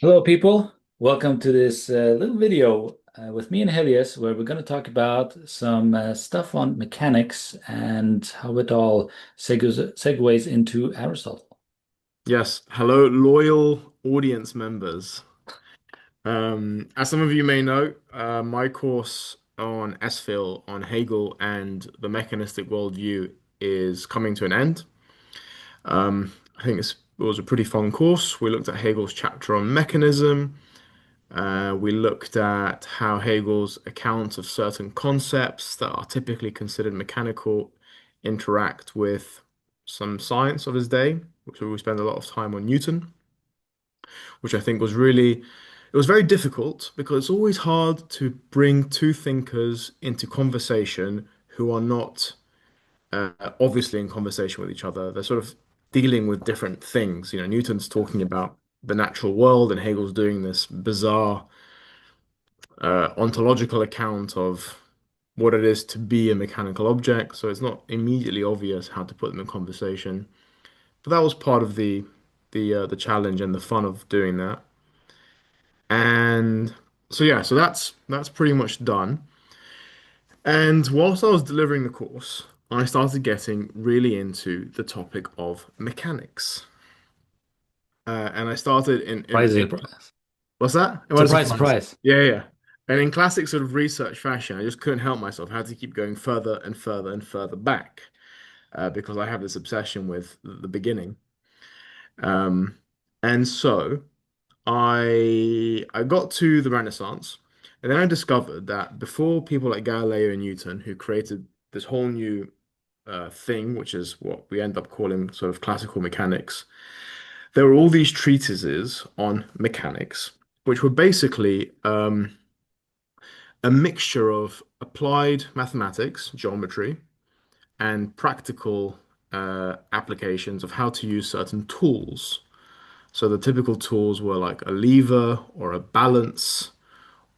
Hello, people. Welcome to this little video with me and Helios, where we're going to talk about some stuff on mechanics and how it all segues into Aristotle. Yes, hello, loyal audience members. As some of you may know, my course on sPhil on Hegel and the mechanistic worldview is coming to an end. I think it was a pretty fun course. We looked at Hegel's chapter on mechanism. We looked at how Hegel's account of certain concepts that are typically considered mechanical interact with some science of his day, which we spend a lot of time on Newton, which I think was it was very difficult because it's always hard to bring two thinkers into conversation who are not obviously in conversation with each other. They're sort of dealing with different things. You know, Newton's talking about the natural world, and Hegel's doing this bizarre ontological account of what it is to be a mechanical object. So it's not immediately obvious how to put them in conversation. But that was part of the challenge and the fun of doing that. And so yeah, so that's pretty much done. And whilst I was delivering the course, I started getting really into the topic of mechanics. And I started Surprising, surprise. what's that? What a Surprise, surprise. surprise. Yeah, yeah. And in classic sort of research fashion, I just couldn't help myself. I had to keep going further and further and further back because I have this obsession with the beginning. Um, and so I got to the Renaissance, and then I discovered that before people like Galileo and Newton, who created this whole new thing, which is what we end up calling sort of classical mechanics, there were all these treatises on mechanics, which were basically a mixture of applied mathematics, geometry, and practical applications of how to use certain tools. So the typical tools were like a lever or a balance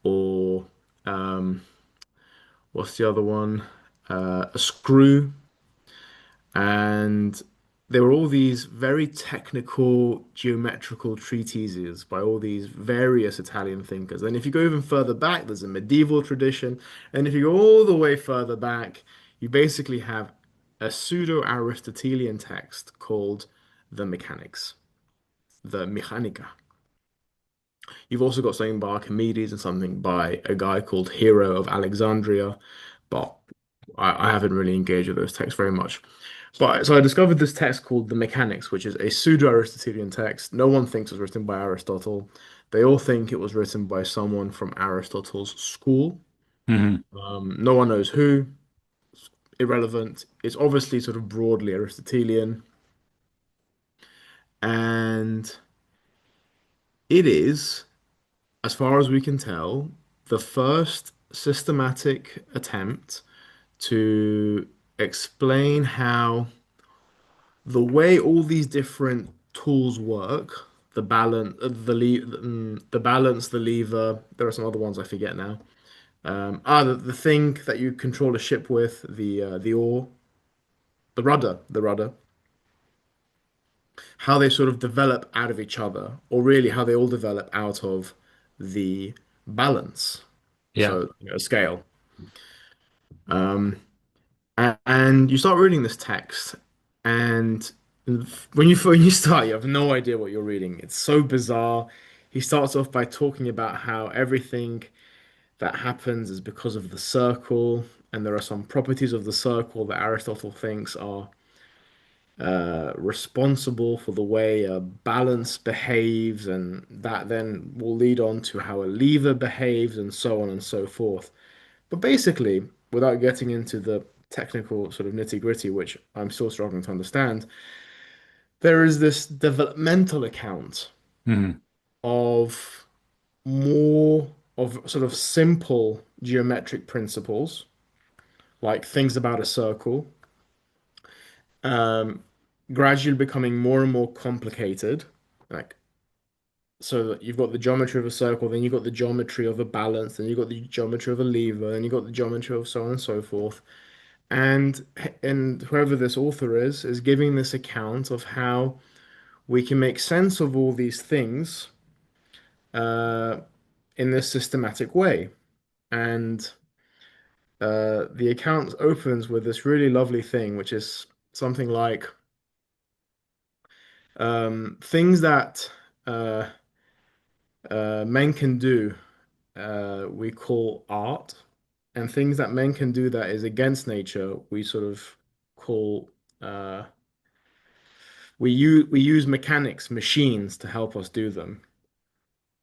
or um, what's the other one? A screw. And there were all these very technical geometrical treatises by all these various Italian thinkers. And if you go even further back, there's a medieval tradition. And if you go all the way further back, you basically have a pseudo-Aristotelian text called the Mechanics, the Mechanica. You've also got something by Archimedes and something by a guy called Hero of Alexandria, but I haven't really engaged with those texts very much. But so I discovered this text called The Mechanics, which is a pseudo-Aristotelian text. No one thinks it was written by Aristotle. They all think it was written by someone from Aristotle's school. Hmm. No one knows who. Irrelevant. It's obviously sort of broadly Aristotelian, and it is, as far as we can tell, the first systematic attempt to explain how the way all these different tools work, the balance, the lever. There are some other ones I forget now. The thing that you control a ship with, the oar, the rudder. How they sort of develop out of each other, or really how they all develop out of the balance. Yeah. So, a scale. And you start reading this text, and when you start, you have no idea what you're reading. It's so bizarre. He starts off by talking about how everything that happens is because of the circle, and there are some properties of the circle that Aristotle thinks are responsible for the way a balance behaves, and that then will lead on to how a lever behaves, and so on and so forth. But basically, without getting into the technical sort of nitty-gritty, which I'm still struggling to understand, there is this developmental account Hmm. of more of sort of simple geometric principles, like things about a circle, um, gradually becoming more and more complicated. Like, so that you've got the geometry of a circle, then you've got the geometry of a balance, then you've got the geometry of a lever, then you've got the geometry of so on and so forth. And whoever this author is giving this account of how we can make sense of all these things uh, in this systematic way. And the account opens with this really lovely thing, which is something like things that uh, men can do, we call art, and things that men can do that is against nature, we sort of call we use mechanics, machines to help us do them.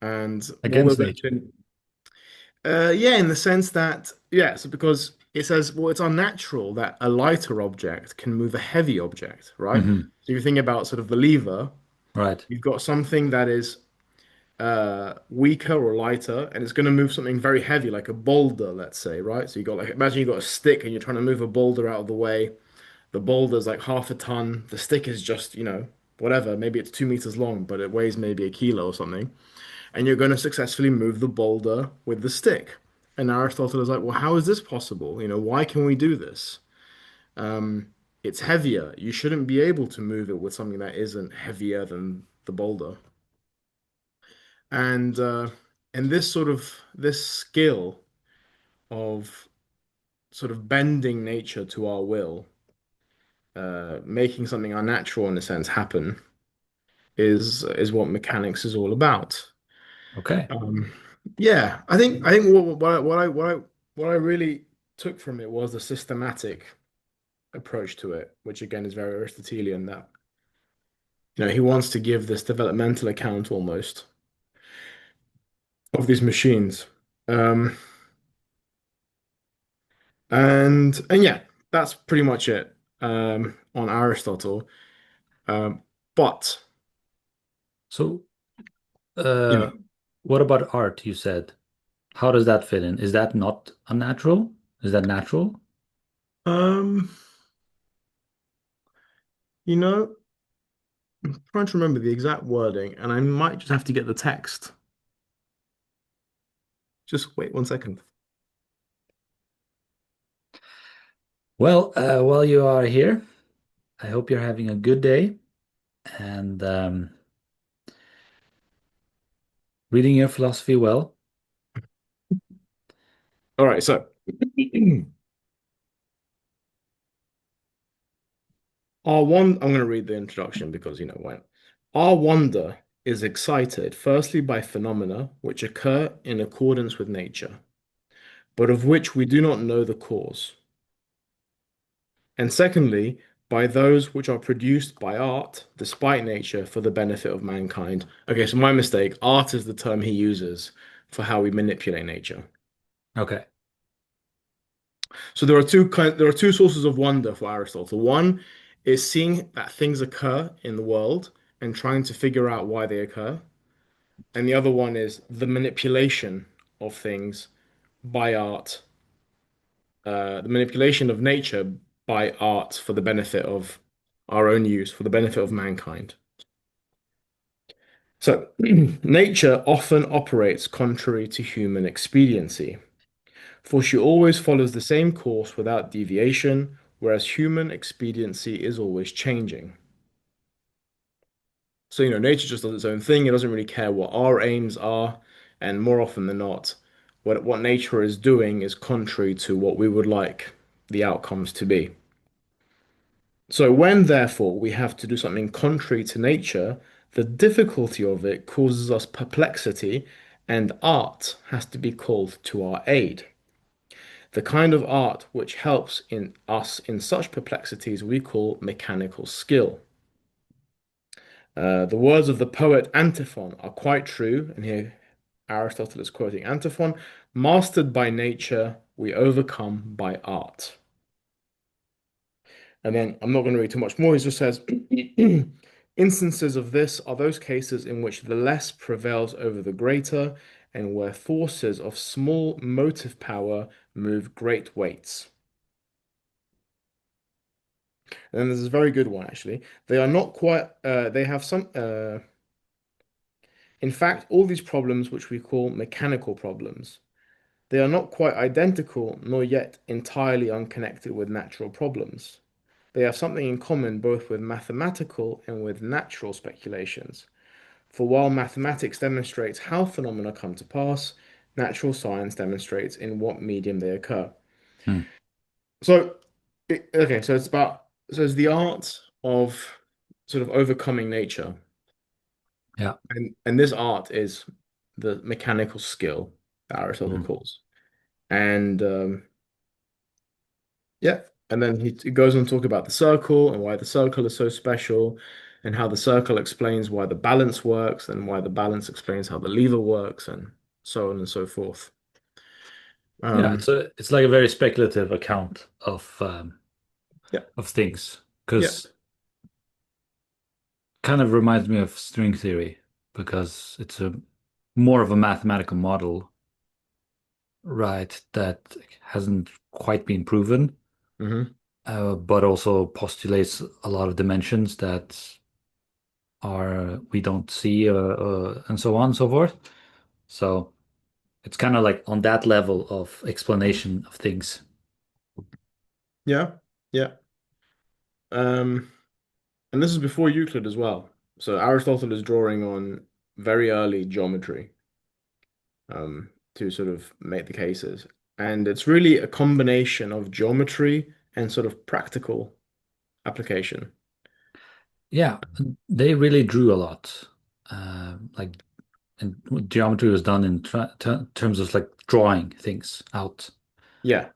And what we're Against going nature. to yeah, in the sense that, yeah, so because it says, well, it's unnatural that a lighter object can move a heavy object, right? Hmm. So you think about sort of the lever, Right. you've got something that is weaker or lighter, and it's going to move something very heavy, like a boulder, let's say, right? So you got like, imagine you got a stick and you're trying to move a boulder out of the way. The boulder's like half a ton. The stick is just, whatever, maybe it's 2 meters long, but it weighs maybe a kilo or something, and you're going to successfully move the boulder with the stick. And Aristotle is like, well, how is this possible? Why can we do this? Um, it's heavier. You shouldn't be able to move it with something that isn't heavier than the boulder. And this skill of sort of bending nature to our will, making something unnatural in a sense happen, is what mechanics is all about. Okay. Um, yeah, I think what I really took from it was the systematic approach to it, which again is very Aristotelian. That he wants to give this developmental account almost of these machines, um, and yeah, that's pretty much it on Aristotle. Um, but So, you uh, know, what about art, you said? How does that fit in? Is that not unnatural? Is that natural? um, you know, trying to remember the exact wording, and I might just have to get the text. Just wait 1 second. Well, while you are here, I hope you're having a good day and reading your philosophy well. All right, so I'm going to read the introduction because why not? Our wonder is excited firstly by phenomena which occur in accordance with nature, but of which we do not know the cause. And secondly, by those which are produced by art, despite nature, for the benefit of mankind. Okay, so my mistake. Art is the term he uses for how we manipulate nature. Okay. So there are two sources of wonder for Aristotle. One is seeing that things occur in the world and trying to figure out why they occur. And the other one is the manipulation of things by art, the manipulation of nature by art for the benefit of our own use, for the benefit of mankind. So, nature often operates contrary to human expediency, for she always follows the same course without deviation, whereas human expediency is always changing. So, nature just does its own thing. It doesn't really care what our aims are, and more often than not, what nature is doing is contrary to what we would like the outcomes to be. So, when therefore we have to do something contrary to nature, the difficulty of it causes us perplexity, and art has to be called to our aid. The kind of art which helps in us in such perplexities we call mechanical skill. The words of the poet Antiphon are quite true, and here Aristotle is quoting Antiphon: mastered by nature, we overcome by art. And then I'm not going to read too much more. He just says, instances of this are those cases in which the less prevails over the greater, and where forces of small motive power move great weights. And then there's a very good one, actually. They are not quite, they have some, in fact, all these problems, which we call mechanical problems, they are not quite identical, nor yet entirely unconnected with natural problems. They have something in common both with mathematical and with natural speculations. For while mathematics demonstrates how phenomena come to pass, natural science demonstrates in what medium they occur. Hmm. So, okay, so it's the art of sort of overcoming nature, Yeah. and this art is the mechanical skill that Aristotle Hmm. calls. And yeah, and then he goes on to talk about the circle and why the circle is so special, and how the circle explains why the balance works, and why the balance explains how the lever works, and so on and so forth. Yeah, Um, it's like a very speculative account yeah, of things yeah, because kind of reminds me of string theory because it's a more of a mathematical model, right, that hasn't quite been proven, hmm but also postulates a lot of dimensions that are we don't see, and so on and so forth. So it's kind of like on that level of explanation of things. yeah, yeah. Um, and this is before Euclid as well. So Aristotle is drawing on very early geometry to sort of make the cases. And it's really a combination of geometry and sort of practical application. Yeah, they really drew a lot. Like, and geometry was done in terms of like drawing things out. Yeah.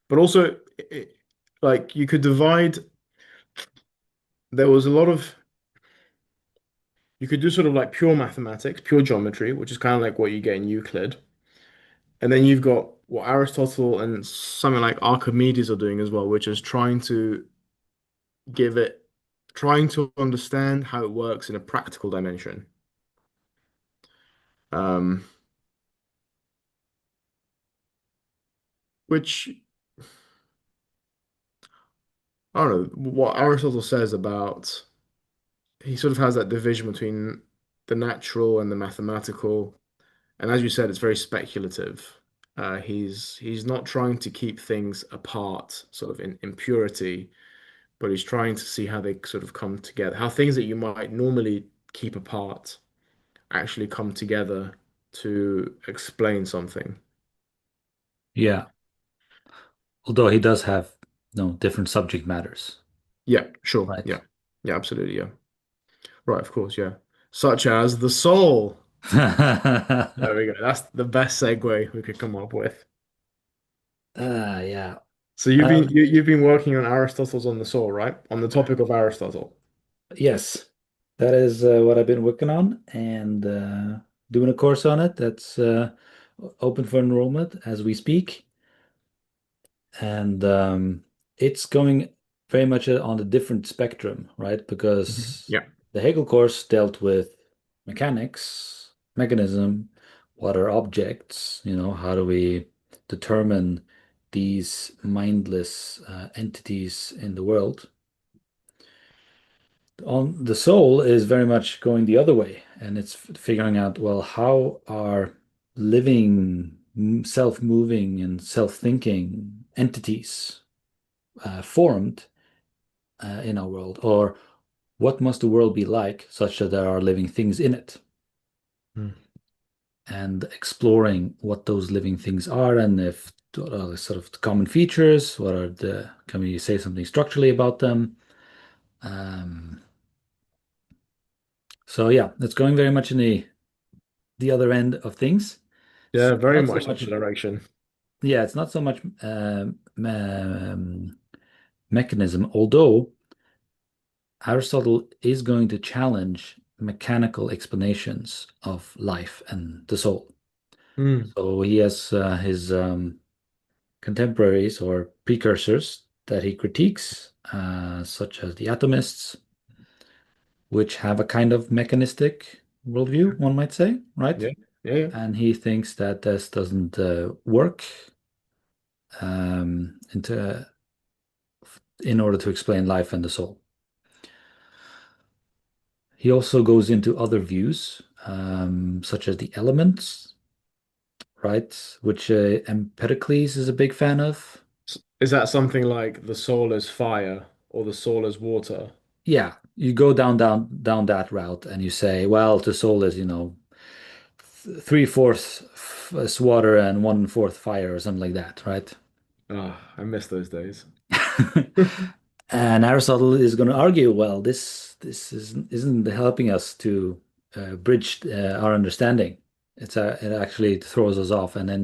But also, like you could divide, there was a lot of, you could do sort of like pure mathematics, pure geometry, which is kind of like what you get in Euclid. And then you've got what Aristotle and something like Archimedes are doing as well, which is trying to give it, trying to understand how it works in a practical dimension. Um, which I don't know what Aristotle says about, he sort of has that division between the natural and the mathematical. And as you said, it's very speculative. He's not trying to keep things apart, sort of in purity, but he's trying to see how they sort of come together, how things that you might normally keep apart actually come together to explain something. Yeah, although he does have different subject matters, Yeah, sure. right? Yeah. Yeah, absolutely. Yeah. Right, of course, yeah. Such as the soul. There we go. That's the best segue we could come up with. Yeah. So Um, you've been working on Aristotle's on the soul, right? On the topic of Aristotle. yes, that is what I've been working on and doing a course on it that's open for enrollment as we speak. And it's going very much on a different spectrum, right? Because Yeah. the Hegel course dealt with mechanics, mechanism, what are objects, how do we determine these mindless entities in the world. On the soul is very much going the other way, and it's figuring out, well, how are living, self-moving, and self-thinking entities formed in our world, or what must the world be like such that there are living things in it, Mm. and exploring what those living things are, and if what are the sort of common features, can we say something structurally about them? Um, so yeah, it's going very much in the other end of things. Yeah, very Not so much that much, direction. yeah, it's not so much mechanism, although Aristotle is going to challenge mechanical explanations of life and the soul. Mm. So he has his contemporaries or precursors that he critiques, such as the atomists, which have a kind of mechanistic worldview, one might say, right? Yeah, yeah, yeah. And he thinks that this doesn't work in order to explain life and the soul. He also goes into other views, such as the elements, right? Which Empedocles is a big fan of. Is that something like the soul is fire or the soul is water? Yeah, you go down that route and you say, well, the soul is, three-fourths water and one-fourth fire or something like that, right? Ah, I miss those days. And Aristotle is going to argue, well, this isn't helping us to bridge our understanding. It actually throws us off, and then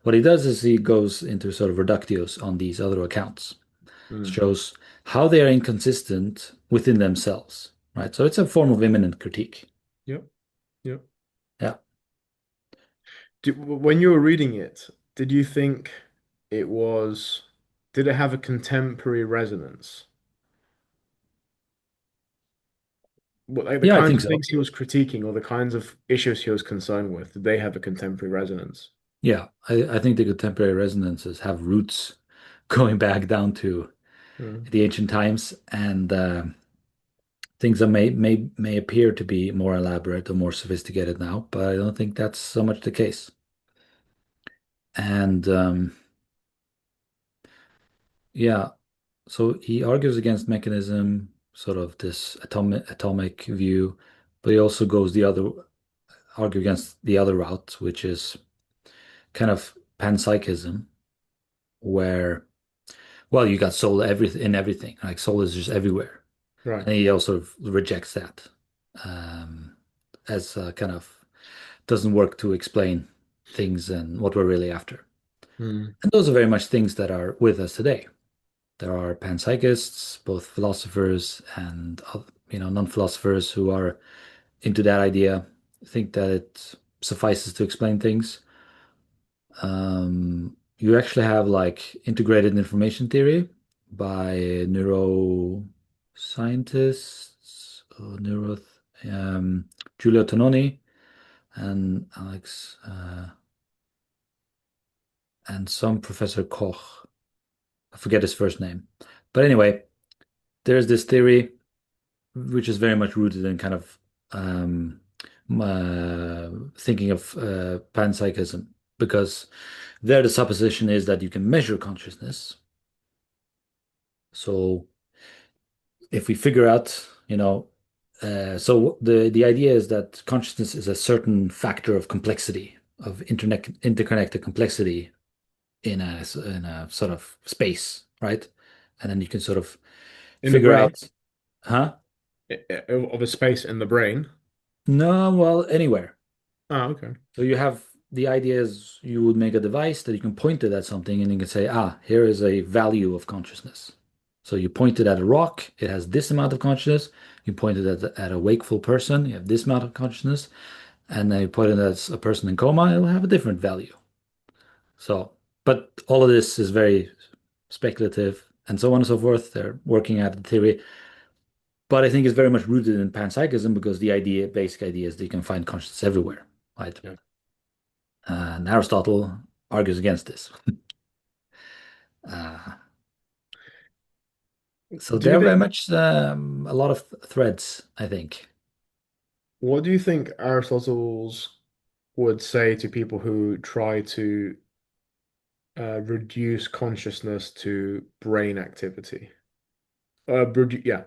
what he does is he goes into sort of reductios on these other accounts, Mm. shows how they are inconsistent within themselves, right? So it's a form of immanent critique. Yep. Yep. Yeah, When you were reading it, did you think it was, did it have a contemporary resonance? What, like the yeah, I kinds think of so. things he was critiquing or the kinds of issues he was concerned with, did they have a contemporary resonance? Yeah, I think the contemporary resonances have roots going back down to Mm. the ancient times, and things that may appear to be more elaborate or more sophisticated now, but I don't think that's so much the case. And yeah, so he argues against mechanism, sort of this atomic view, but he also goes the other argue against the other route, which is kind of panpsychism, where well, you got soul in everything, like soul is just everywhere, Right. and he also rejects that um, as kind of doesn't work to explain things and what we're really after. Mm. And those are very much things that are with us today. There are panpsychists, both philosophers and non-philosophers who are into that idea, think that it suffices to explain things. You actually have like integrated information theory by neuroscientists or um, Giulio Tononi and Alex and some Professor Koch. I forget his first name. But anyway, there's this theory which is very much rooted in kind of um, thinking of panpsychism, because there the supposition is that you can measure consciousness. So if we figure out, so the idea is that consciousness is a certain factor of complexity, of interconnected complexity in a sort of space, right? And then you can sort of In the figure brain, out, huh? of a space in the brain. No, well, anywhere. Ah, okay. So you have the idea is you would make a device that you can point it at something and you can say, here is a value of consciousness. So you point it at a rock, it has this amount of consciousness. You point it at a wakeful person, you have this amount of consciousness. And then you put it as a person in coma, it'll have a different value. So, but all of this is very speculative and so on and so forth. They're working out the theory. But I think it's very much rooted in panpsychism because basic idea is that you can find consciousness everywhere, right? Yeah. And Aristotle argues against this. Uh, so Do you there are very think, much a lot of threads, I think. what do you think Aristotle's would say to people who try to reduce consciousness to brain activity? Yeah.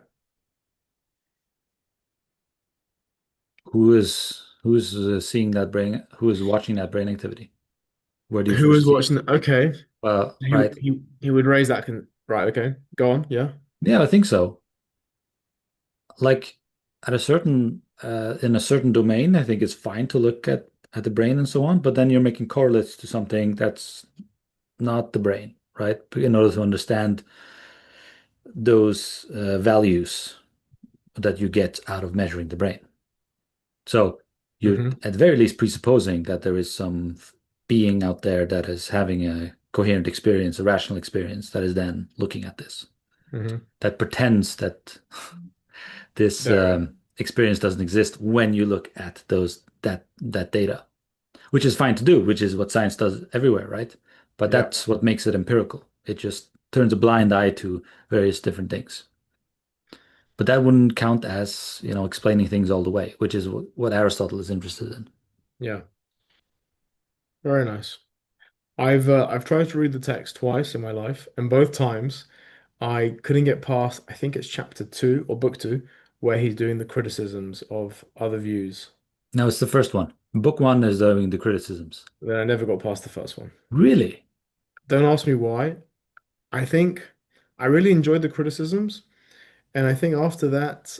Who is seeing that brain? Who is watching that brain activity? Where do you Who is first see it? watching? Okay. Well, He right. he would raise that right, okay. Go on, yeah. Yeah, I think so. Like in a certain domain, I think it's fine to look at the brain and so on, but then you're making correlates to something that's not the brain, right? In order to understand those values that you get out of measuring the brain. So you're Hmm. at the very least presupposing that there is some being out there that is having a coherent experience, a rational experience that is then looking at this, Hmm. that pretends that this There we go. experience doesn't exist when you look at that data, which is fine to do, which is what science does everywhere, right? But Yeah, that's what makes it empirical. It just turns a blind eye to various different things. But that wouldn't count as, explaining things all the way, which is what Aristotle is interested in. yeah. Very nice. I've tried to read the text twice in my life, and both times I couldn't get past, I think it's chapter two or book two where he's doing the criticisms of other views. Now it's the first one. Book one is doing the criticisms. Then I never got past the first one. Really? Don't ask me why. I think I really enjoyed the criticisms, and I think after that,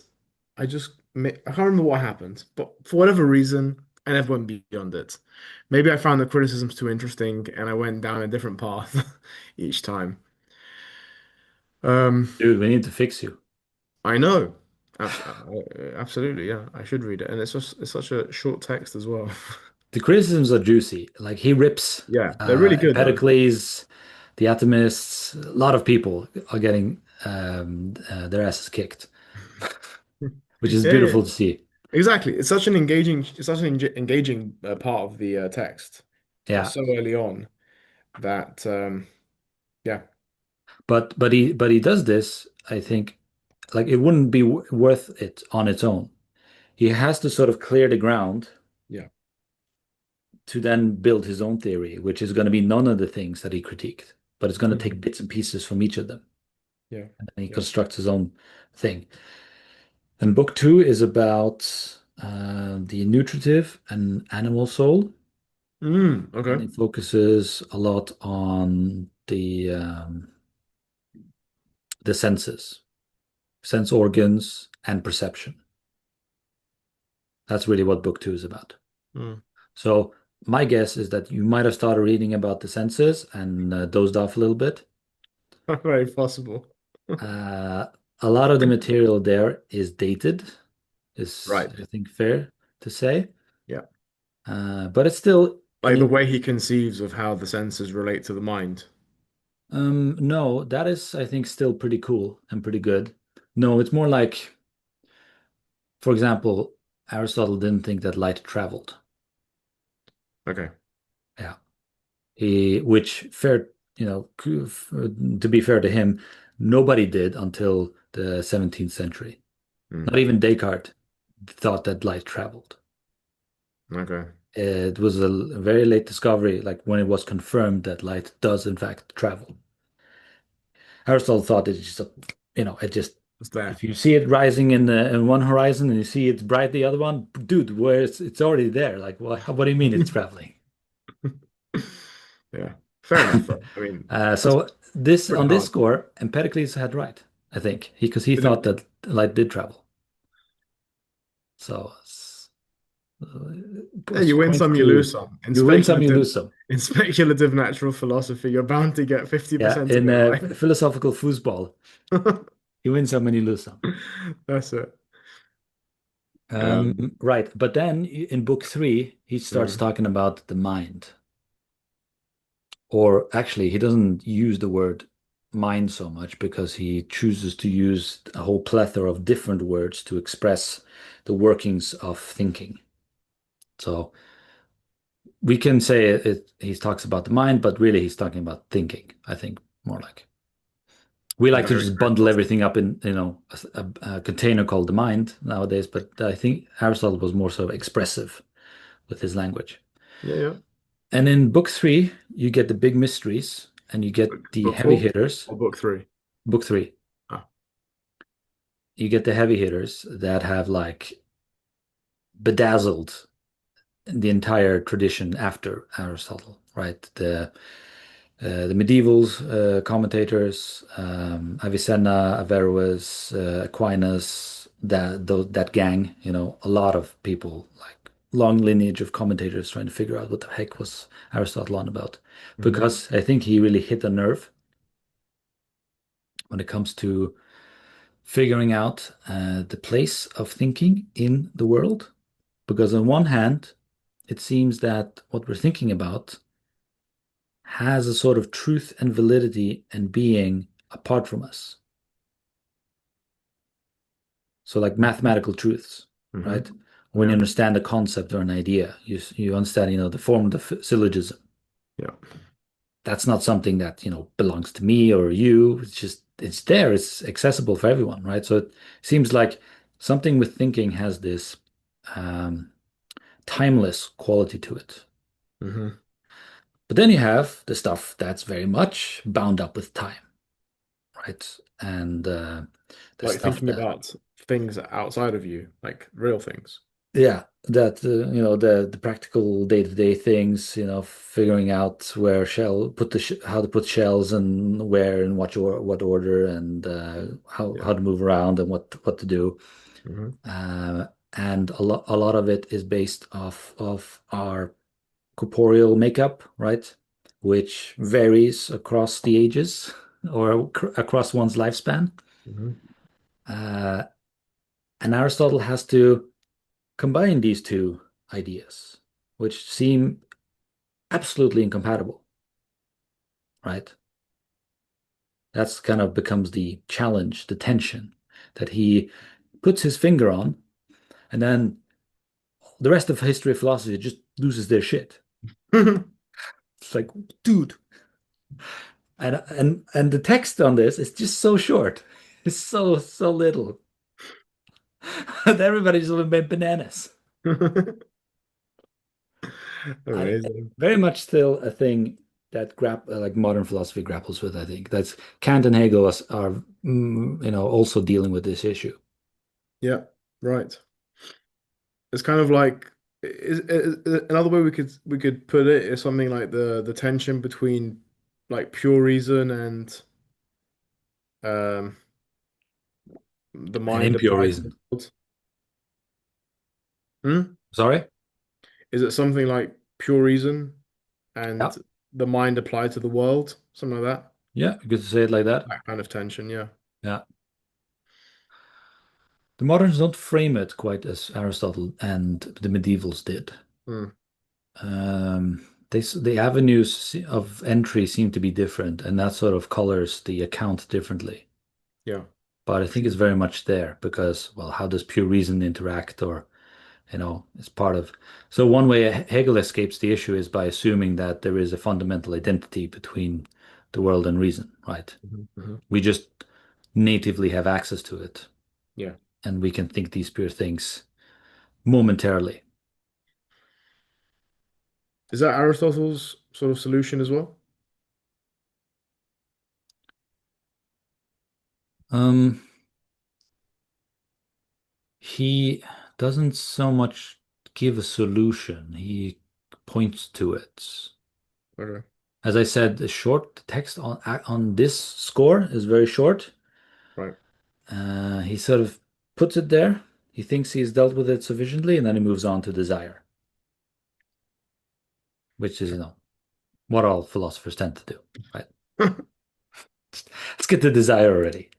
I can't remember what happened, but for whatever reason, I never went beyond it. Maybe I found the criticisms too interesting, and I went down a different path each time. Um, Dude, we need to fix you. I know. Absolutely, yeah. I should read it. And it's such a short text as well. The criticisms are juicy. Like he rips Yeah, they're really good though. Empedocles, the atomists. A lot of people are getting their asses kicked, which is Yeah, yeah, beautiful to see. exactly. It's such an engaging part of the text Yeah, so early on that yeah. but he does this. I think like it wouldn't be worth it on its own. He has to sort of clear the ground Yeah. to then build his own theory, which is going to be none of the things that he critiqued, but it's going to take Mhm. bits and pieces from each of them, Yeah. and then he Yeah. constructs his own thing. And book two is about the nutritive and animal soul, and Okay. it focuses a lot on the senses, sense organs, and perception. That's really what book two is about. Mm. So my guess is that you might have started reading about the senses and dozed off a little bit. Very possible. Uh, a lot of the material there is dated, is Right. I think fair to say. Yeah. But it's still an Like the way he conceives of how the senses relate to the mind. no, that is I think still pretty cool and pretty good. No, it's more like, for example, Aristotle didn't think that light traveled. Okay. Yeah, which fair, to be fair to him, nobody did until the 17th century. Mm. Not even Descartes thought that light traveled. Okay. It was a very late discovery, like when it was confirmed that light does in fact travel. Aristotle thought it just, it just It's there. if you see it rising in one horizon and you see it's bright the other one, dude, where it's already there. Like, what do you mean it's traveling? Yeah. Fair enough, though. I mean, that's So this pretty on this hard. score, Empedocles had right, I think, because he Did it? thought that light did travel. So Yeah, you win points some, you lose to some. you win some, you lose some. In speculative natural philosophy, you're bound to get Yeah, 50% of in it right. philosophical foosball, you win some and you lose some. That's it. Um, Um, right, but then in book three, he starts mm, talking about the mind. Or actually, he doesn't use the word mind so much because he chooses to use a whole plethora of different words to express the workings of thinking. So we can say he talks about the mind, but really he's talking about thinking, I think, more like. We like to very, just very bundle possible. everything up in, a container called the mind nowadays, but I think Aristotle was more so expressive with his language. Yeah, yeah. And in book three, you get the big mysteries and you get the Book heavy four hitters. or book three? Book three, Ah. you get the heavy hitters that have like bedazzled the entire tradition after Aristotle, right? The medievals, commentators, Avicenna, Averroes, Aquinas, that gang, a lot of people, like long lineage of commentators trying to figure out what the heck was Aristotle on about. Hmm. Because I think he really hit a nerve when it comes to figuring out the place of thinking in the world. Because on one hand, it seems that what we're thinking about has a sort of truth and validity and being apart from us. So, like mathematical truths, Hmm. right? When you Yeah, understand a concept or an idea, you understand, the form of the syllogism. yeah. That's not something that, belongs to me or you. It's just, it's there. It's accessible for everyone, right? So it seems like something with thinking has this um, timeless quality to it. Hmm. But then you have the stuff that's very much bound up with time, right? And the Like stuff thinking that, about things outside of you, like real things. Yeah, that the practical day-to-day things, figuring out where shell put the sh how to put shells and where and what order and how Yeah. to move around and what to do. Hmm. Uh, and a lot of it is based off of our corporeal makeup, right? Which varies across the ages or across one's lifespan. Hmm. Uh, and Aristotle has to combine these two ideas, which seem absolutely incompatible, right? That's kind of becomes the challenge, the tension that he puts his finger on, and then the rest of history of philosophy just loses their shit. It's like, dude, and the text on this is just so short. It's so little. And everybody just went bananas. Amazing. Very much still a thing that like modern philosophy grapples with, I think. That's Kant and Hegel are also dealing with this issue. Yeah, right. It's kind of like another way we could put it is something like the tension between like pure reason and um the And mind impure applied to the reason. world. Hmm? Sorry? Is it something like pure reason Yeah. and the mind applied to the world? Something like that? Yeah, you could say it like that. That kind of tension, yeah. Yeah. The moderns don't frame it quite as Aristotle and the medievals did. Hmm. The avenues of entry seem to be different, and that sort of colors the account differently. Yeah. But I think it's very much there because, well, how does pure reason interact, or it's part of. So one way Hegel escapes the issue is by assuming that there is a fundamental identity between the world and reason, right? Mhm, mhm. We just natively have access to it, Yeah. and we can think these pure things momentarily. Is that Aristotle's sort of solution as well? Um, he doesn't so much give a solution, he points to it. Okay. As I said, the short text on this score is very short. Right. He sort of puts it there. He thinks he's dealt with it sufficiently, and then he moves on to desire, which is, what all philosophers tend to do, right? Let's get to desire already.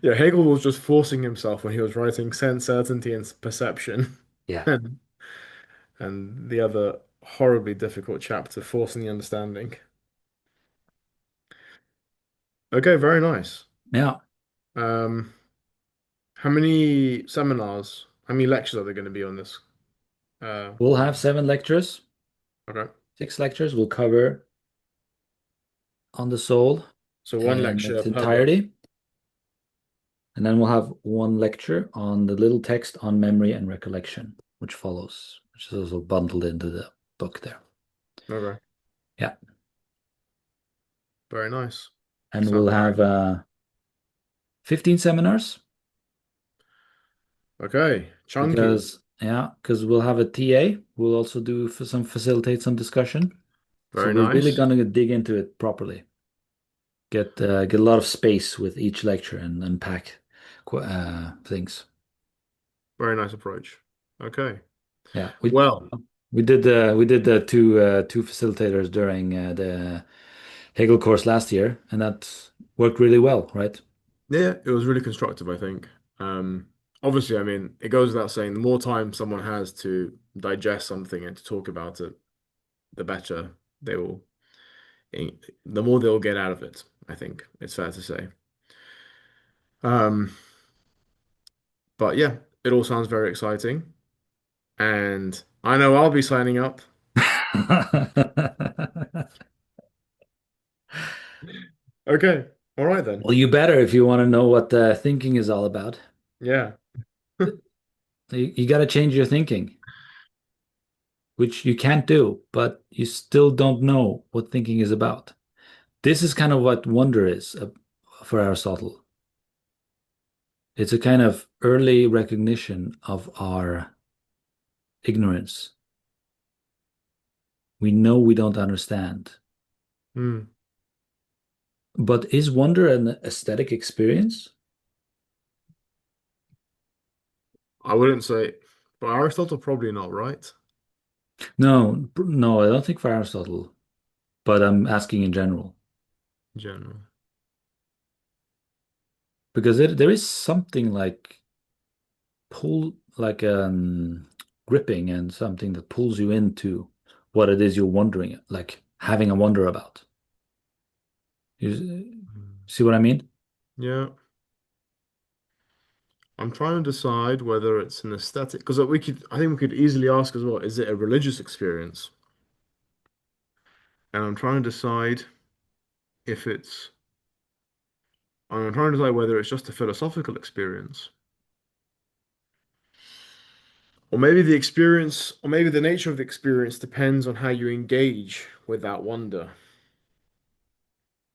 Yeah, Hegel was just forcing himself when he was writing sense, certainty, and perception. Yeah. And the other horribly difficult chapter, forcing the understanding. Okay, very nice. Yeah. Um, how many seminars, how many lectures are there going to be on this? We'll have 7 lectures, Okay. 6 lectures. We'll cover on the soul So one in lecture its per book. entirety. And then we'll have one lecture on the little text on memory and recollection, which follows, which is also bundled into the book there. Okay. Yeah. Very nice. And Sounds we'll very have nice. 15 seminars Okay. Chunky. because we'll have a TA. We'll also do for some facilitate some discussion. So Very we're really nice. gonna dig into it properly. Get a lot of space with each lecture and unpack things. Very nice approach. Okay. Yeah, we Well, we did the two facilitators during the Hegel course last year, and that worked really well, right? yeah, it was really constructive, I think. Obviously, I mean, it goes without saying, the more time someone has to digest something and to talk about it, the better they will, the more they'll get out of it, I think it's fair to say. Um, but yeah, it all sounds very exciting. And I know I'll be signing up. Okay. All right then. Well, you better if you want to know what thinking is all about. Yeah. You got to change your thinking, which you can't do, but you still don't know what thinking is about. This is kind of what wonder is for Aristotle. It's a kind of early recognition of our ignorance. We know we don't understand. Hmm. But is wonder an aesthetic experience? I wouldn't say, but Aristotle probably not, right? No, no, I don't think for Aristotle, but I'm asking in general. In general. Because there is something like pull, like gripping and something that pulls you into what it is you're wondering, like having a wonder about. You Hmm. see what I mean? Yeah. I'm trying to decide whether it's an aesthetic, because I think we could easily ask as well, is it a religious experience? And if it's, I'm trying to decide whether it's just a philosophical experience. Or maybe the nature of the experience depends on how you engage with that wonder.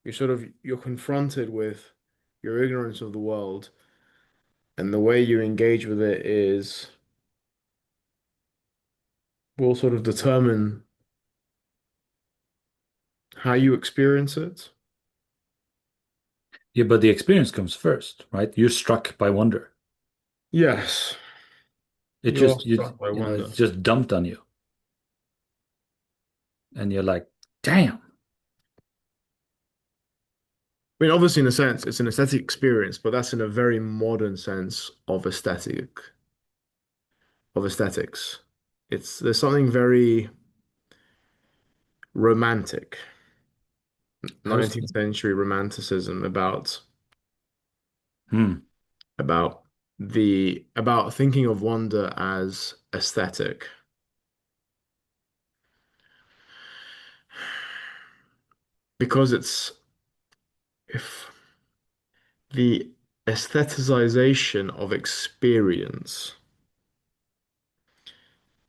You're confronted with your ignorance of the world, and the way you engage with it will sort of determine how you experience it. Yeah, but the experience comes first, right? You're struck by wonder. Yes, It you are just struck by it's wonder. just dumped on you, and you're like, damn. I mean, obviously, in a sense, it's an aesthetic experience, but that's in a very modern sense of aesthetics. There's something very romantic, Arist 19th century romanticism hmm. about about thinking of wonder as aesthetic because it's if the aestheticization of experience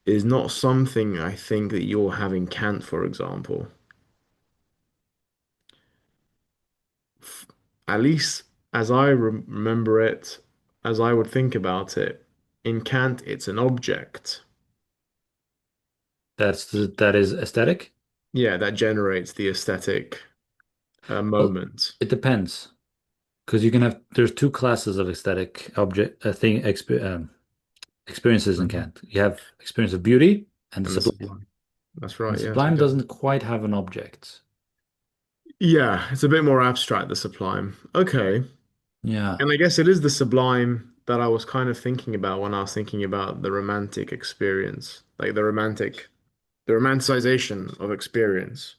is not something I think that you're having Kant, for example. At least as I remember it, as I would think about it, in Kant, it's an object. That is aesthetic. Yeah, that generates the aesthetic Well, moment. it depends because you can have there's two classes of aesthetic object experiences in Mhm. Kant. You have experience of beauty and the And the sublime. sublime. That's And right, the yes, sublime exactly. doesn't quite have an object. Yeah, it's a bit more abstract, the sublime. Okay. Yeah. And I guess it is the sublime that I was kind of thinking about when I was thinking about the romantic experience, like the romanticization of experience,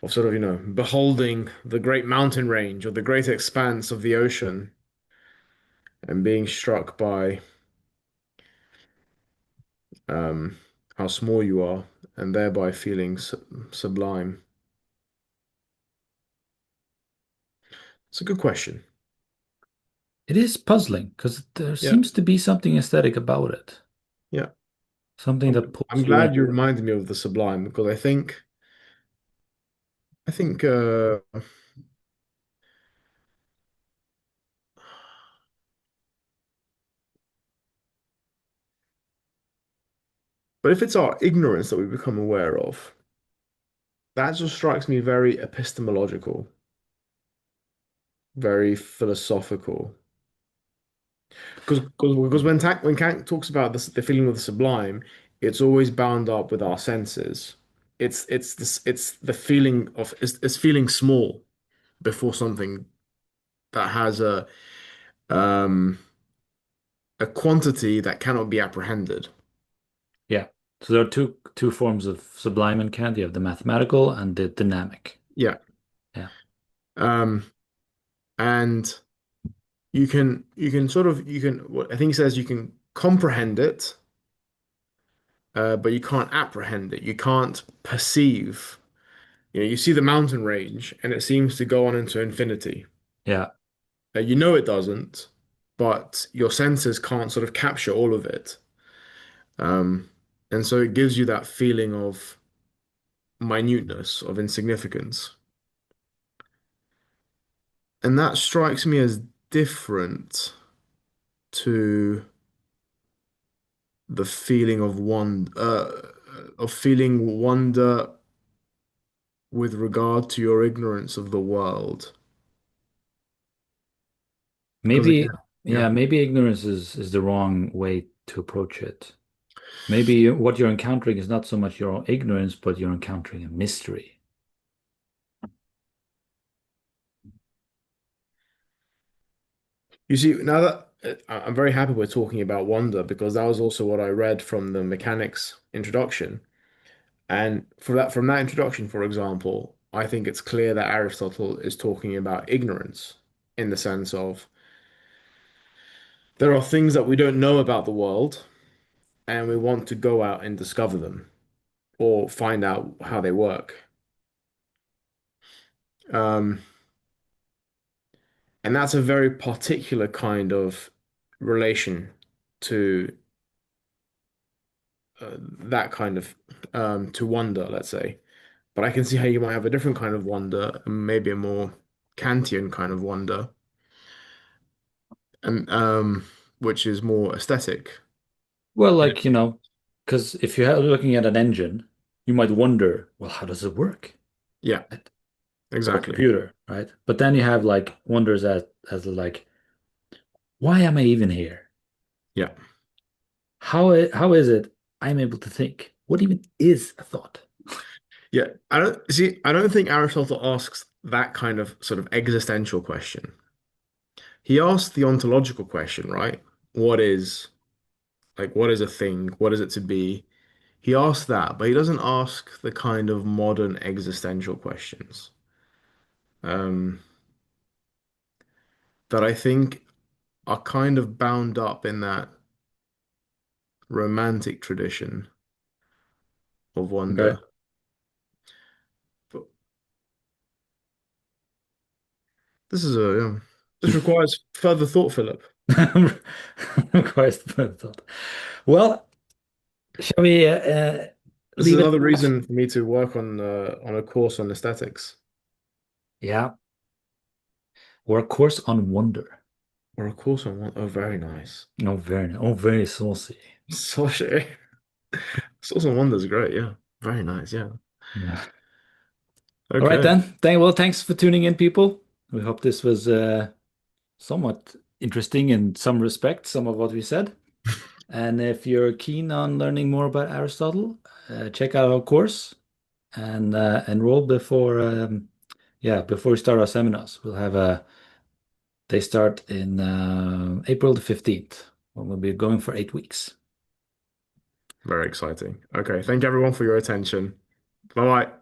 of sort of, beholding the great mountain range or the great expanse of the ocean and being struck by um, how small you are and thereby feeling sublime. It's a good question. It is puzzling because there Yeah, seems to be something aesthetic about it. yeah. Something that I'm pulls you in. glad you reminded me of the sublime because I think but if it's our ignorance that we become aware of, that just strikes me very epistemological, very philosophical. Because when Kant talks about the feeling of the sublime, it's always bound up with our senses. It's the feeling of it's feeling small before something that has um a quantity that cannot be apprehended. Yeah. So there are two forms of sublime in Kant. You have the mathematical and the dynamic. Yeah. Yeah. Um and you can what I think he says you can comprehend it, but you can't apprehend it. You can't perceive. You see the mountain range and it seems to go on into infinity. Yeah. You know it doesn't, but your senses can't sort of capture all of it. Um, and so it gives you that feeling of minuteness, of insignificance. And that strikes me as different to the feeling of feeling wonder with regard to your ignorance of the world. Because Maybe, again, yeah. yeah, maybe ignorance is the wrong way to approach it. Maybe what you're encountering is not so much your own ignorance, but you're encountering a mystery. You see, now that I'm very happy we're talking about wonder because that was also what I read from the mechanics introduction. And from that introduction, for example, I think it's clear that Aristotle is talking about ignorance in the sense of there are things that we don't know about the world, and we want to go out and discover them or find out how they work. Um, and that's a very particular kind of relation to that kind of to wonder, let's say. But I can see how you might have a different kind of wonder, maybe a more Kantian kind of wonder, and which is more aesthetic. Well, Yeah. like, because if you're looking at an engine, you might wonder, well, how does it work? Yeah, Right? Or a exactly. computer, right? But then you have like wonders as like, why am I even here? Yeah. How is it I'm able to think? What even is a thought? Yeah. I don't think Aristotle asks that kind of sort of existential question. He asks the ontological question, right? What is what is a thing? What is it to be? He asks that, but he doesn't ask the kind of modern existential questions. Um, that I think are kind of bound up in that romantic tradition of Okay. wonder. But this is this requires further thought, Philip. Quite the thought. Well, shall we This is leave it another at that? reason for me to work on a course on aesthetics Yeah, or a course on wonder. or a course on one. Oh, very nice. Oh, very saucy. Such Sauce on Wonder is great. Yeah, very nice. Yeah. Yeah. All right Okay. then. Thanks for tuning in, people. We hope this was somewhat interesting in some respects, some of what we said. And if you're keen on learning more about Aristotle, check out our course and enroll before before we start our seminars. They start in April the 15th, when we'll be going for 8 weeks. Very exciting. Okay. Thank you everyone for your attention. Bye bye.